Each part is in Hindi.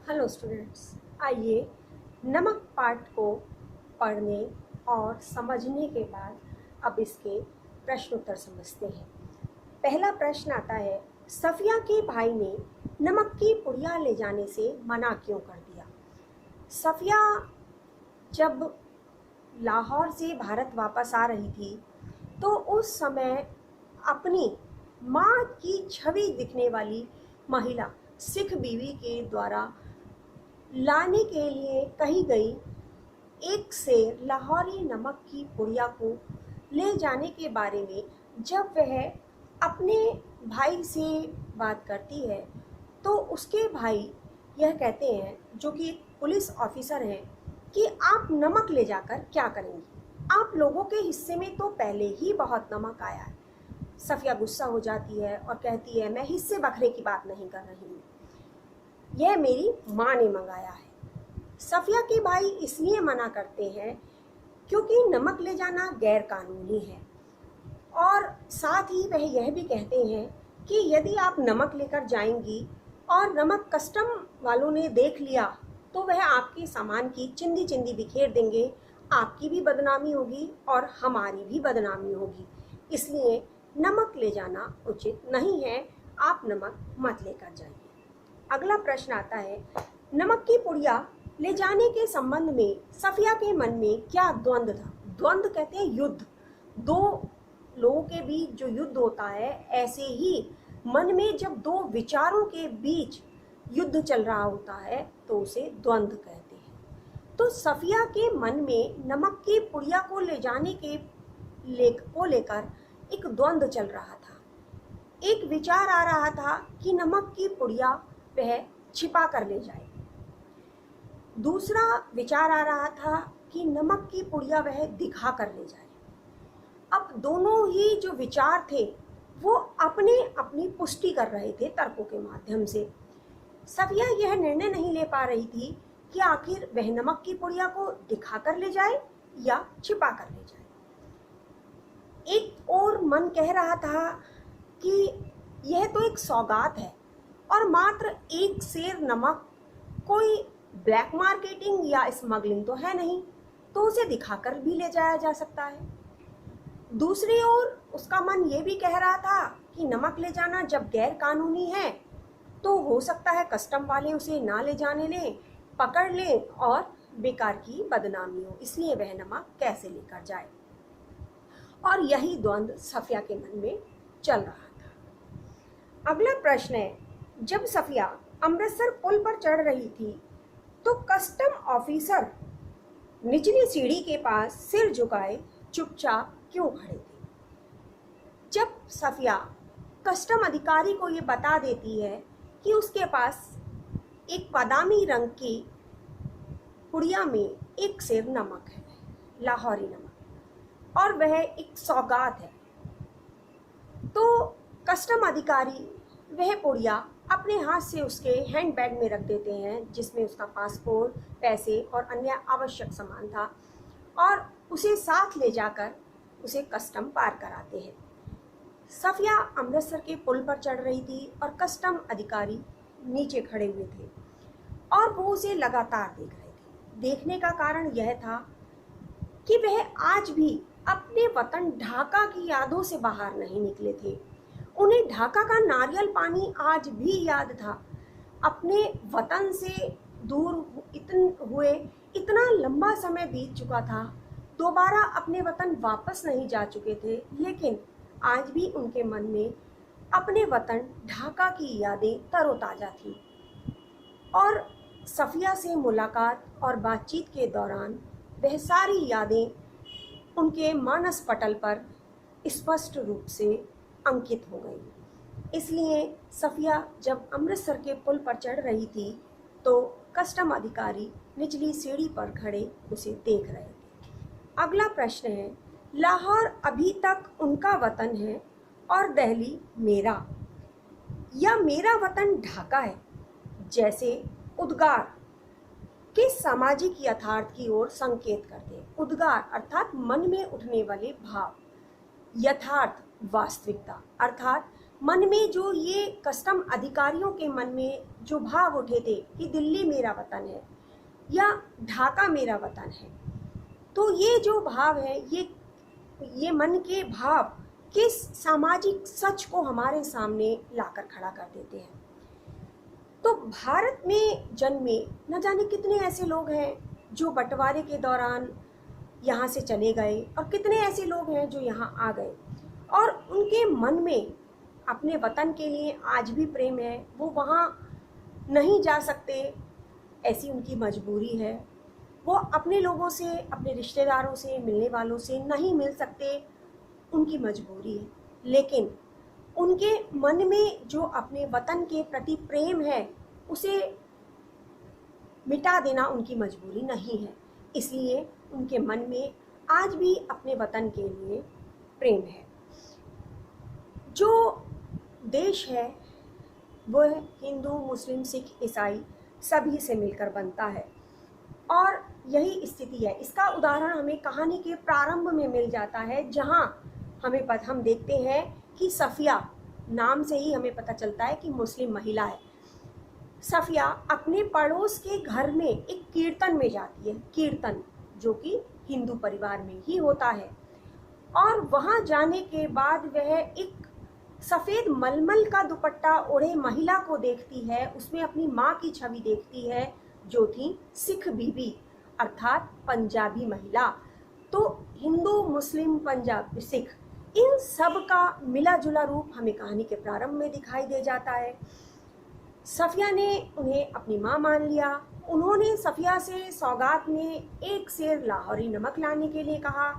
हेलो स्टूडेंट्स, आइए नमक पाठ को पढ़ने और समझने के बाद अब इसके प्रश्न उत्तर समझते हैं। पहला प्रश्न आता है, सफिया के भाई ने नमक की पुड़िया ले जाने से मना क्यों कर दिया? सफिया जब लाहौर से भारत वापस आ रही थी तो उस समय अपनी माँ की छवि दिखने वाली महिला सिख बीवी के द्वारा लाने के लिए कही गई एक शेर लाहौरी नमक की पुड़िया को ले जाने के बारे में जब वह अपने भाई से बात करती है तो उसके भाई यह कहते हैं, जो कि एक पुलिस ऑफिसर हैं, कि आप नमक ले जाकर क्या करेंगी? आप लोगों के हिस्से में तो पहले ही बहुत नमक आया है। सफिया गुस्सा हो जाती है और कहती है, मैं हिस्से बखरे की बात नहीं कर रही हूँ, यह मेरी माँ ने मंगाया है। सफिया के भाई इसलिए मना करते हैं क्योंकि नमक ले जाना गैर कानूनी है, और साथ ही वह यह भी कहते हैं कि यदि आप नमक लेकर जाएंगी और नमक कस्टम वालों ने देख लिया तो वह आपके सामान की चिंदी चिंदी बिखेर देंगे, आपकी भी बदनामी होगी और हमारी भी बदनामी होगी। इसलिए नमक ले जाना उचित नहीं है, आप नमक मत लेकर जाइए। अगला प्रश्न आता है, नमक की पुड़िया ले जाने के संबंध में सफिया के मन में क्या द्वंद्व था? द्वंद्व कहते हैं युद्ध, दो लोगों के बीच जो युद्ध होता है, ऐसे ही मन में जब दो विचारों के बीच युद्ध चल रहा होता है तो उसे द्वंद्व कहते हैं। तो सफिया के मन में नमक की पुड़िया को ले जाने को लेकर एक द्वंद्व चल रहा था। एक विचार आ रहा था कि नमक की पुड़िया वह छिपा कर ले जाए, दूसरा विचार आ रहा था कि नमक की पुड़िया वह दिखा कर ले जाए। अब दोनों ही जो विचार थे वो अपने अपनी पुष्टि कर रहे थे तर्कों के माध्यम से। सफिया यह निर्णय नहीं ले पा रही थी कि आखिर वह नमक की पुड़िया को दिखा कर ले जाए या छिपा कर ले जाए। एक और मन कह रहा था कि यह तो एक सौगात है और मात्र एक सेर नमक, कोई ब्लैक मार्केटिंग या स्मगलिंग तो है नहीं, तो उसे दिखाकर भी ले जाया जा सकता है। दूसरी ओर उसका मन ये भी कह रहा था कि नमक ले जाना जब गैर कानूनी है तो हो सकता है कस्टम वाले उसे ना ले जाने दें, पकड़ लें और बेकार की बदनामी हो, इसलिए वह नमक कैसे लेकर जाए। और यही द्वंद्व सफिया के मन में चल रहा था। अगला प्रश्न है, जब सफिया अमृतसर पुल पर चढ़ रही थी तो कस्टम ऑफिसर निचली सीढ़ी के पास सिर झुकाए चुपचाप क्यों खड़े थे? जब सफिया कस्टम अधिकारी को ये बता देती है कि उसके पास एक बादामी रंग की पुड़िया में एक सेर नमक है, लाहौरी नमक, और वह एक सौगात है, तो कस्टम अधिकारी वह पुड़िया अपने हाथ से उसके हैंडबैग में रख देते हैं, जिसमें उसका पासपोर्ट, पैसे और अन्य आवश्यक सामान था, और उसे साथ ले जाकर उसे कस्टम पार कराते हैं। सफिया अमृतसर के पुल पर चढ़ रही थी और कस्टम अधिकारी नीचे खड़े हुए थे और वो उसे लगातार देख रहे थे। देखने का कारण यह था कि वह आज भी अपने वतन ढाका की यादों से बाहर नहीं निकले थे। उन्हें ढाका का नारियल पानी आज भी याद था। अपने वतन से दूर इतना लंबा समय बीत चुका था, दोबारा अपने वतन वापस नहीं जा चुके थे, लेकिन आज भी उनके मन में अपने वतन ढाका की यादें तरोताज़ा थी। और सफिया से मुलाकात और बातचीत के दौरान वह सारी यादें उनके मानस पटल पर स्पष्ट रूप से अंकित हो गई। इसलिए सफिया जब अमृतसर के पुल पर चढ़ रही थी तो कस्टम अधिकारी निचली सीढ़ी पर खड़े उसे देख रहे थे। अगला प्रश्न है, लाहौर अभी तक उनका वतन है और दिल्ली मेरा, या मेरा वतन ढाका है, जैसे उद्गार के सामाजिक यथार्थ की ओर संकेत करते हैं। उद्गार अर्थात मन में उठने वाले भाव, यथार्थ वास्तविकता, अर्थात मन में जो ये कस्टम अधिकारियों के मन में जो भाव उठे थे कि दिल्ली मेरा वतन है या ढाका मेरा वतन है, तो ये जो भाव है, ये मन के भाव किस सामाजिक सच को हमारे सामने लाकर खड़ा कर देते हैं। तो भारत में जन्मे न जाने कितने ऐसे लोग हैं जो बंटवारे के दौरान यहाँ से चले गए, और कितने ऐसे लोग हैं जो यहाँ आ गए और उनके मन में अपने वतन के लिए आज भी प्रेम है। वो वहाँ नहीं जा सकते, ऐसी उनकी मजबूरी है। वो अपने लोगों से, अपने रिश्तेदारों से, मिलने वालों से नहीं मिल सकते, उनकी मजबूरी है। लेकिन उनके मन में जो अपने वतन के प्रति प्रेम है, उसे मिटा देना उनकी मजबूरी नहीं है। इसलिए उनके मन में आज भी अपने वतन के लिए प्रेम है। जो देश है वह हिंदू, मुस्लिम, सिख, ईसाई सभी से मिलकर बनता है, और यही स्थिति है। इसका उदाहरण हमें कहानी के प्रारंभ में मिल जाता है, जहाँ हम देखते हैं कि सफ़िया नाम से ही हमें पता चलता है कि मुस्लिम महिला है। सफ़िया अपने पड़ोस के घर में एक कीर्तन में जाती है, कीर्तन जो कि हिंदू परिवार में ही होता है, और वहाँ जाने के बाद वह एक सफ़ेद मलमल का दुपट्टा ओढ़े महिला को देखती है। उसमें अपनी माँ की छवि देखती है, जो थी सिख बीबी, अर्थात पंजाबी महिला। तो हिंदू, मुस्लिम, पंजाब, सिख, इन सब का मिला जुला रूप हमें कहानी के प्रारंभ में दिखाई दे जाता है। सफ़िया ने उन्हें अपनी माँ मान लिया। उन्होंने सफ़िया से सौगात में एक सेर लाहौरी नमक लाने के लिए कहा।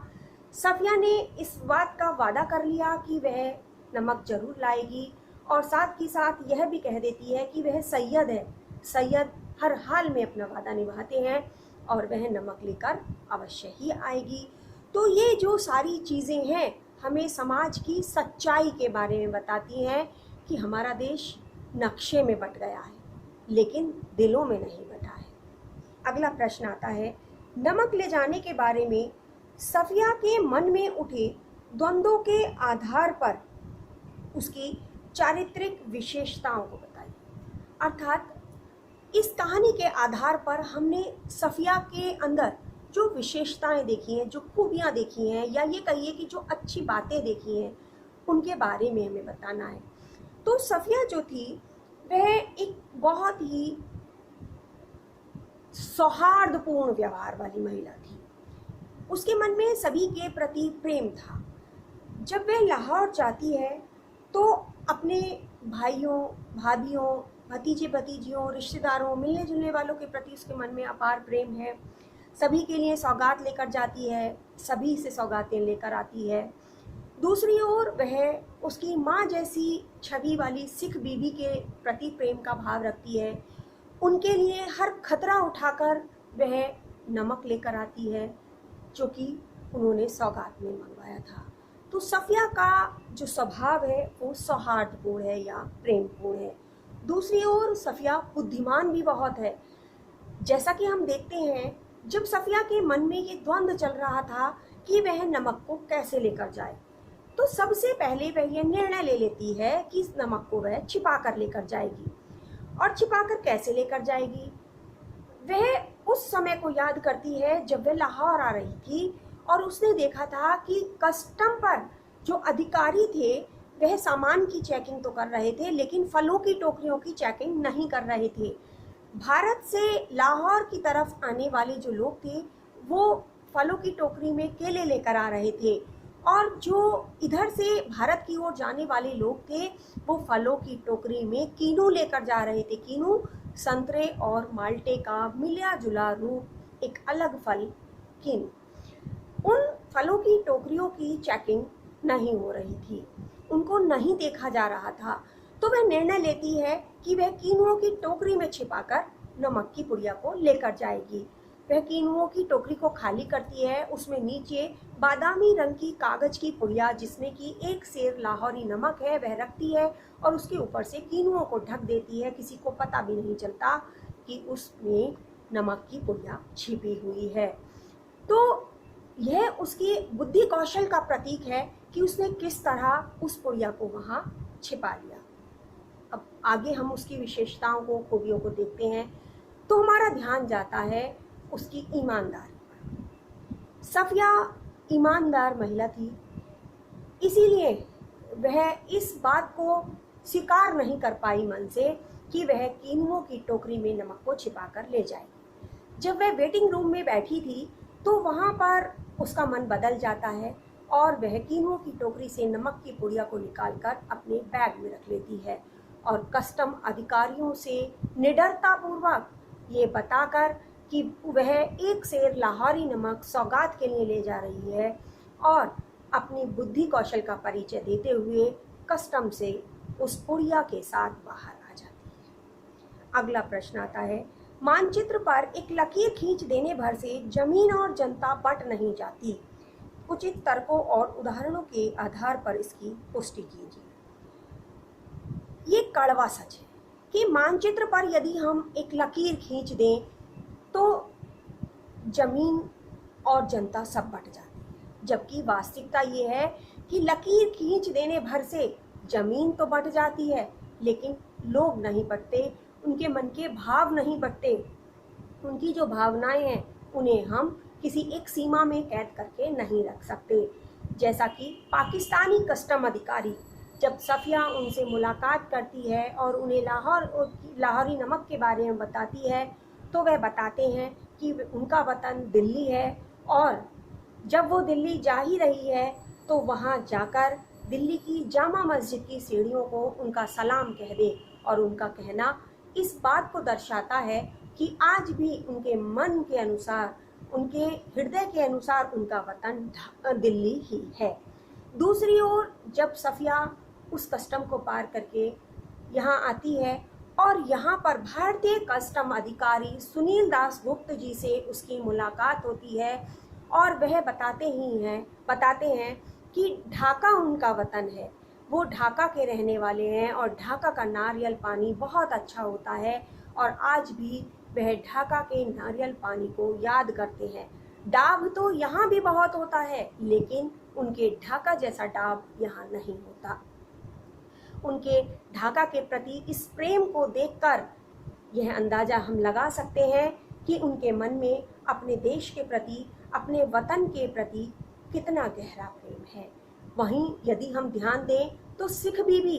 सफ़िया ने इस बात का वादा कर लिया कि वह नमक जरूर लाएगी, और साथ ही साथ यह भी कह देती है कि वह सैयद है, सैयद हर हाल में अपना वादा निभाते हैं और वह नमक लेकर अवश्य ही आएगी। तो ये जो सारी चीज़ें हैं हमें समाज की सच्चाई के बारे में बताती हैं कि हमारा देश नक्शे में बट गया है, लेकिन दिलों में नहीं बटा है। अगला प्रश्न आता है, नमक ले जाने के बारे में सफ़िया के मन में उठे द्वंद्वों के आधार पर उसकी चारित्रिक विशेषताओं को बताइए। अर्थात इस कहानी के आधार पर हमने सफ़िया के अंदर जो विशेषताएं देखी हैं, जो खूबियां देखी हैं, या ये कहिए कि जो अच्छी बातें देखी हैं, उनके बारे में हमें बताना है। तो सफ़िया जो थी वह एक बहुत ही सौहार्दपूर्ण व्यवहार वाली महिला थी। उसके मन में सभी के प्रति प्रेम था। जब वह लाहौर जाती है तो अपने भाइयों, भाभियों, भतीजे भतीजियों, रिश्तेदारों, मिलने जुलने वालों के प्रति उसके मन में अपार प्रेम है। सभी के लिए सौगात लेकर जाती है, सभी से सौगातें लेकर आती है। दूसरी ओर वह उसकी माँ जैसी छवि वाली सिख बीबी के प्रति प्रेम का भाव रखती है। उनके लिए हर खतरा उठाकर वह नमक लेकर आती है, जो कि उन्होंने सौगात में मंगवाया था। तो सफ़िया का जो स्वभाव है वो सौहार्दपूर्ण है या प्रेमपूर्ण है। दूसरी ओर सफ़िया बुद्धिमान भी बहुत है। जैसा कि हम देखते हैं, जब सफ़िया के मन में ये द्वंद्व चल रहा था कि वह नमक को कैसे लेकर जाए, तो सबसे पहले वह यह निर्णय ले लेती है कि इस नमक को वह छिपा कर लेकर जाएगी। और छिपा कर कैसे लेकर जाएगी, वह उस समय को याद करती है जब वह लाहौर आ रही थी और उसने देखा था कि कस्टम पर जो अधिकारी थे वह सामान की चेकिंग तो कर रहे थे, लेकिन फलों की टोकरियों की चेकिंग नहीं कर रहे थे। भारत से लाहौर की तरफ आने वाले जो लोग थे वो फलों की टोकरी में केले लेकर आ रहे थे, और जो इधर से भारत की ओर जाने वाले लोग थे वो फलों की टोकरी में कीनू लेकर जा रहे थे। कीनू संतरे और माल्टे का मिला जुला रूप, एक अलग फल कीनू। उन फलों की टोकरियों की चेकिंग नहीं हो रही थी, उनको नहीं देखा जा रहा था। तो वह निर्णय लेती है कि वह कीनुओं की टोकरी में छिपाकर नमक की पुड़िया को लेकर जाएगी। वह कीनुओं की टोकरी को खाली करती है, उसमें नीचे बादामी रंग की कागज की पुड़िया जिसमें कि एक सेर लाहौरी नमक है वह रखती है, और उसके ऊपर से कीनुओं को ढक देती है। किसी को पता भी नहीं चलता कि उसमें नमक की पुड़िया छिपी हुई है। तो यह उसकी बुद्धि कौशल का प्रतीक है कि उसने किस तरह उस पुड़िया को वहाँ छिपा लिया। अब आगे हम उसकी विशेषताओं को, खूबियों को देखते हैं तो हमारा ध्यान जाता है उसकी ईमानदारी पर। सफिया ईमानदार महिला थी, इसीलिए वह इस बात को स्वीकार नहीं कर पाई मन से कि वह कीनुओं की टोकरी में नमक को छिपा कर ले जाएगी। जब वह वेटिंग रूम में बैठी थी तो वहाँ पर उसका मन बदल जाता है और वह कीनुओं की टोकरी से नमक की पुड़िया को निकालकर अपने बैग में रख लेती है और कस्टम अधिकारियों से निडरतापूर्वक ये बताकर कि वह एक सेर लाहौरी नमक सौगात के लिए ले जा रही है और अपनी बुद्धि कौशल का परिचय देते हुए कस्टम से उस पुड़िया के साथ बाहर आ जाती है। अगला प्रश्न आता है, मानचित्र पर एक लकीर खींच देने भर से जमीन और जनता बट नहीं जाती। उचित तर्कों और उदाहरणों के आधार पर इसकी पुष्टि कीजिए। ये कड़वा सच है कि मानचित्र पर यदि हम एक लकीर खींच दें तो जमीन और जनता सब बट जाती है, जबकि वास्तविकता ये है कि लकीर खींच देने भर से जमीन तो बट जाती है लेकिन लोग नहीं बटते, उनके मन के भाव नहीं बटते। उनकी जो भावनाएं हैं उन्हें हम किसी एक सीमा में कैद करके नहीं रख सकते। जैसा कि पाकिस्तानी कस्टम अधिकारी जब सफिया उनसे मुलाकात करती है और उन्हें लाहौरी नमक के बारे में बताती है तो वह बताते हैं कि उनका वतन दिल्ली है और जब वो दिल्ली जा ही रही है तो वहाँ जाकर दिल्ली की जामा मस्जिद की सीढ़ियों को उनका सलाम कह दे। और उनका कहना इस बात को दर्शाता है कि आज भी उनके मन के अनुसार, उनके हृदय के अनुसार उनका वतन दिल्ली ही है। दूसरी ओर जब सफिया उस कस्टम को पार करके यहाँ आती है और यहाँ पर भारतीय कस्टम अधिकारी सुनील दास गुप्त जी से उसकी मुलाकात होती है और वह बताते हैं कि ढाका उनका वतन है, वो ढाका के रहने वाले हैं और ढाका का नारियल पानी बहुत अच्छा होता है और आज भी वह ढाका के नारियल पानी को याद करते हैं। डाब तो यहाँ भी बहुत होता है लेकिन उनके ढाका जैसा डाब यहाँ नहीं होता। उनके ढाका के प्रति इस प्रेम को देखकर यह अंदाजा हम लगा सकते हैं कि उनके मन में अपने देश के प्रति, अपने वतन के प्रति कितना गहरा प्रेम है। वहीं यदि हम ध्यान दें तो सिख बीबी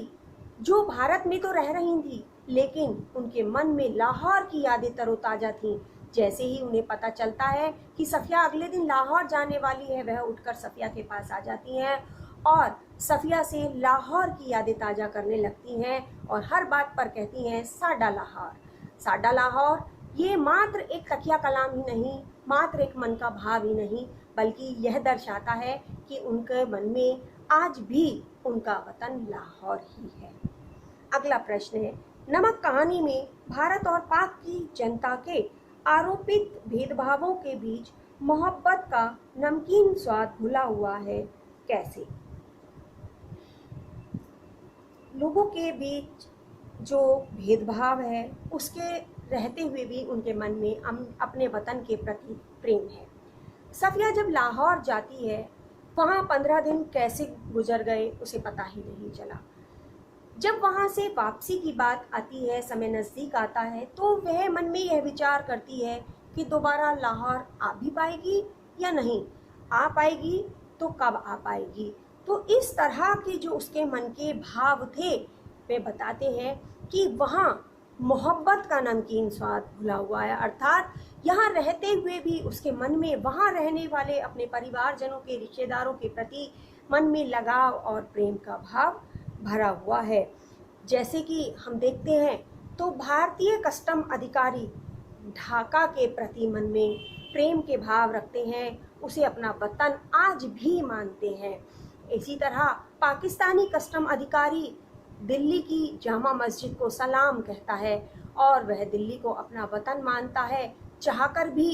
जो भारत में तो रह रही थी लेकिन उनके मन में लाहौर की यादें तरोताजा थीं। जैसे ही उन्हें पता चलता है कि सफिया अगले दिन लाहौर जाने वाली है, वह उठकर सफिया के पास आ जाती हैं और सफिया से लाहौर की यादें ताज़ा करने लगती हैं और हर बात पर कहती हैं साडा लाहौर, साडा लाहौर। ये मात्र एक तकिया कलाम ही नहीं, मात्र एक मन का भाव ही नहीं, बल्कि यह दर्शाता है कि उनके मन में आज भी उनका वतन लाहौर ही है। अगला प्रश्न है, नमक कहानी में भारत और पाक की जनता के आरोपित भेदभावों के बीच मोहब्बत का नमकीन स्वाद घुला हुआ है, कैसे? लोगों के बीच जो भेदभाव है उसके रहते हुए भी उनके मन में अपने वतन के प्रति प्रेम है। सफिया जब लाहौर जाती है वहाँ 15 दिन कैसे गुजर गए उसे पता ही नहीं चला। जब वहाँ से वापसी की बात आती है, समय नज़दीक आता है तो वह मन में यह विचार करती है कि दोबारा लाहौर आ भी पाएगी या नहीं, आ पाएगी तो कब आ पाएगी। तो इस तरह के जो उसके मन के भाव थे वे बताते हैं कि वहाँ मोहब्बत का नमकीन स्वाद घुला हुआ है, अर्थात यहाँ रहते हुए भी उसके मन में वहाँ रहने वाले अपने परिवारजनों के, रिश्तेदारों के प्रति मन में लगाव और प्रेम का भाव भरा हुआ है। जैसे कि हम देखते हैं तो भारतीय कस्टम अधिकारी ढाका के प्रति मन में प्रेम के भाव रखते हैं, उसे अपना वतन आज भी मानते हैं। इसी तरह पाकिस्तानी कस्टम अधिकारी दिल्ली की जामा मस्जिद को सलाम कहता है और वह दिल्ली को अपना वतन मानता है। चाहकर भी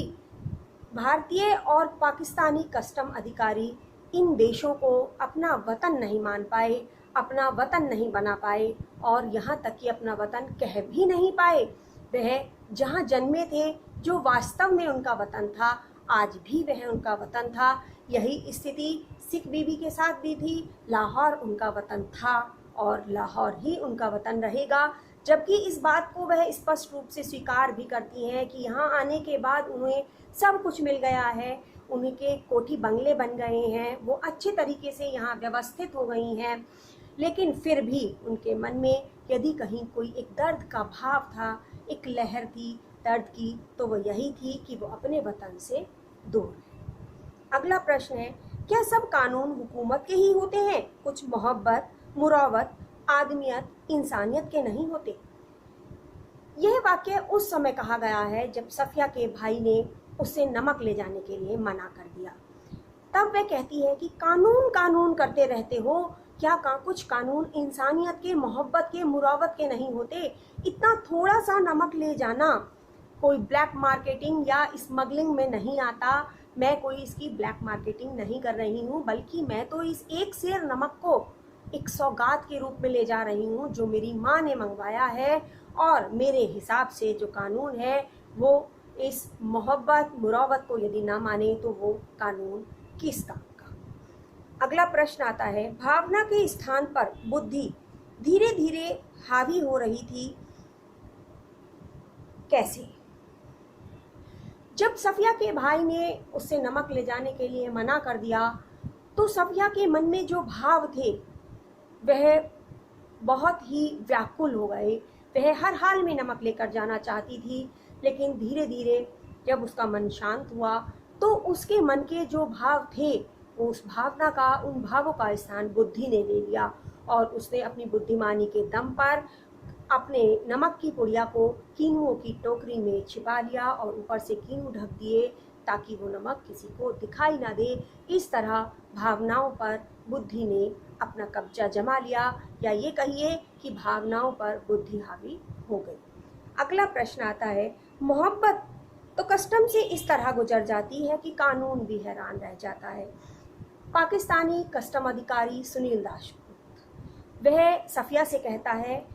भारतीय और पाकिस्तानी कस्टम अधिकारी इन देशों को अपना वतन नहीं मान पाए, अपना वतन नहीं बना पाए और यहाँ तक कि अपना वतन कह भी नहीं पाए। वह जहाँ जन्मे थे, जो वास्तव में उनका वतन था, आज भी वह उनका वतन था। यही स्थिति सिख बीबी के साथ भी थी। लाहौर उनका वतन था और लाहौर ही उनका वतन रहेगा। जबकि इस बात को वह स्पष्ट रूप से स्वीकार भी करती हैं कि यहाँ आने के बाद उन्हें सब कुछ मिल गया है, उनके कोठी बंगले बन गए हैं, वो अच्छे तरीके से यहाँ व्यवस्थित हो गई हैं। लेकिन फिर भी उनके मन में यदि कहीं कोई एक दर्द का भाव था, एक लहर थी दर्द की, तो वो यही थी कि वो अपने वतन से दूर है। अगला प्रश्न है, क्या सब कानून हुकूमत के ही होते हैं? कुछ मोहब्बत, मुरावत, आदमियत, इंसानियत के नहीं होते? यह वाक्य उस समय कहा गया है जब सफिया के भाई ने उससे नमक ले जाने के लिए मना कर दिया। तब वह कहती है कि कानून कानून करते रहते हो, क्या कुछ कानून इंसानियत के, मोहब्बत के, मुरावत के नहीं होते? इतना थोड़ा सा नमक ले जाना कोई ब्लैक मार्केटिंग या स्मगलिंग में नहीं आता। मैं कोई इसकी ब्लैक मार्केटिंग नहीं कर रही हूँ, बल्कि मैं तो इस एक सेर नमक को एक सौगात के रूप में ले जा रही हूँ जो मेरी माँ ने मंगवाया है। और मेरे हिसाब से जो कानून है वो इस मोहब्बत, मुरावत को यदि ना माने तो वो कानून किस काम का? अगला प्रश्न आता है, भावना के स्थान पर बुद्धि धीरे धीरे हावी हो रही थी, कैसे? जब सफिया के भाई ने उससे नमक ले जाने के लिए मना कर दिया तो सफिया के मन में जो भाव थे वह बहुत ही व्याकुल हो गए। वह हर हाल में नमक लेकर जाना चाहती थी, लेकिन धीरे धीरे जब उसका मन शांत हुआ तो उसके मन के जो भाव थे, उस भावना का, उन भावों का स्थान बुद्धि ने ले लिया और उसने अपनी बुद्धिमानी के दम पर अपने नमक की पुड़िया को कीनुओं की टोकरी में छिपा लिया और ऊपर से कीनू ढक दिए ताकि वो नमक किसी को दिखाई ना दे। इस तरह भावनाओं पर बुद्धि ने अपना कब्जा जमा लिया, या ये कहिए कि भावनाओं पर बुद्धि हावी हो गई। अगला प्रश्न आता है, मोहब्बत तो कस्टम से इस तरह गुजर जाती है कि कानून भी हैरान रह जाता है। पाकिस्तानी कस्टम अधिकारी सुनील दासगुप्त वह सफिया से कहता है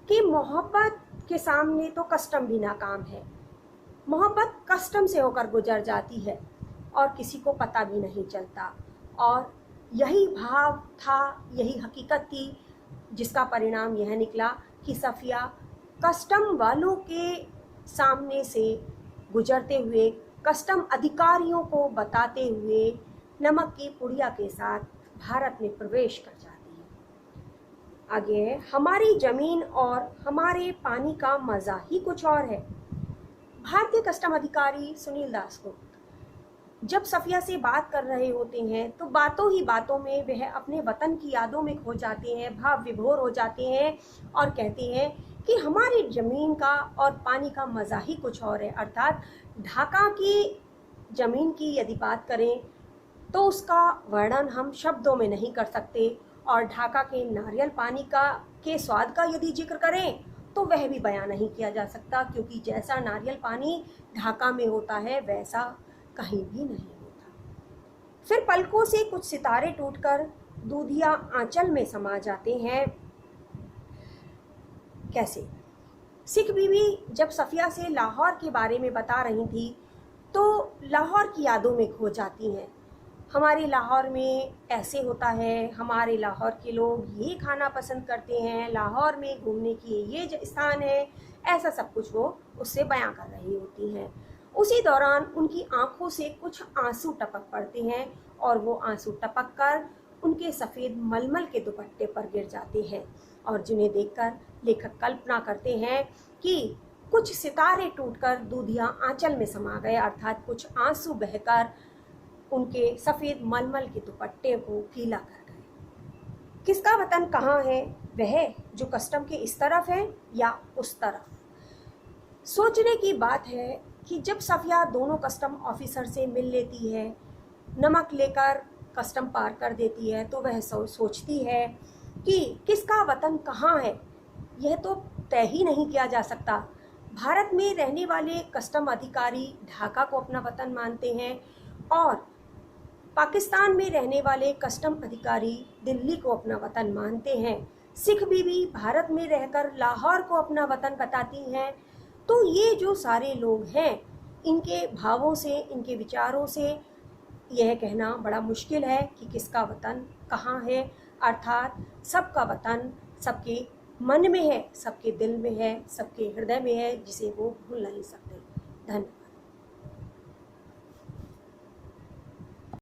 कि मोहब्बत के सामने तो कस्टम भी नाकाम है। मोहब्बत कस्टम से होकर गुजर जाती है और किसी को पता भी नहीं चलता। और यही भाव था, यही हकीकत थी, जिसका परिणाम यह निकला कि सफिया कस्टम वालों के सामने से गुजरते हुए, कस्टम अधिकारियों को बताते हुए नमक की पुड़िया के साथ भारत में प्रवेश कर जाती है। आगे है, हमारी ज़मीन और हमारे पानी का मज़ा ही कुछ और है। भारतीय कस्टम अधिकारी सुनील दासगुप्त जब सफिया से बात कर रहे होते हैं तो बातों ही बातों में वह अपने वतन की यादों में खो जाते हैं, भाव विभोर हो जाते हैं और कहते हैं कि हमारी ज़मीन का और पानी का मज़ा ही कुछ और है। अर्थात ढाका की ज़मीन की यदि बात करें तो उसका वर्णन हम शब्दों में नहीं कर सकते, और ढाका के नारियल पानी के स्वाद का यदि जिक्र करें तो वह भी बयान नहीं किया जा सकता, क्योंकि जैसा नारियल पानी ढाका में होता है वैसा कहीं भी नहीं होता। फिर पलकों से कुछ सितारे टूटकर दूधिया आंचल में समा जाते हैं, कैसे? सिख बीवी जब सफिया से लाहौर के बारे में बता रही थी तो लाहौर की यादों में खो जाती हैं। हमारे लाहौर में ऐसे होता है, हमारे लाहौर के लोग ये खाना पसंद करते हैं, लाहौर में घूमने की ये स्थान है, ऐसा सब कुछ वो उससे बयां कर रही होती हैं। उसी दौरान उनकी आंखों से कुछ आंसू टपक पड़ते हैं और वो आंसू टपक कर उनके सफ़ेद मलमल के दुपट्टे पर गिर जाते हैं, और जिन्हें देखकर लेखक कल्पना करते हैं कि कुछ सितारे टूटकर दूधिया आंचल में समा गए, अर्थात कुछ आंसू बहकर उनके सफ़ेद मलमल के दुपट्टे को गीला कर गए। किसका वतन कहाँ है? वह जो कस्टम के इस तरफ है या उस तरफ? सोचने की बात है कि जब सफिया दोनों कस्टम ऑफिसर से मिल लेती है, नमक लेकर कस्टम पार कर देती है, तो वह सोचती है कि किसका वतन कहाँ है यह तो तय ही नहीं किया जा सकता। भारत में रहने वाले कस्टम अधिकारी ढाका को अपना वतन मानते हैं और पाकिस्तान में रहने वाले कस्टम अधिकारी दिल्ली को अपना वतन मानते हैं। सिख बीवी भारत में रहकर लाहौर को अपना वतन बताती हैं। तो ये जो सारे लोग हैं, इनके भावों से, इनके विचारों से यह कहना बड़ा मुश्किल है कि किसका वतन कहाँ है। अर्थात सबका वतन सबके मन में है, सबके दिल में है, सबके हृदय में है, जिसे वो भूल नहीं सकते। धन्यवाद।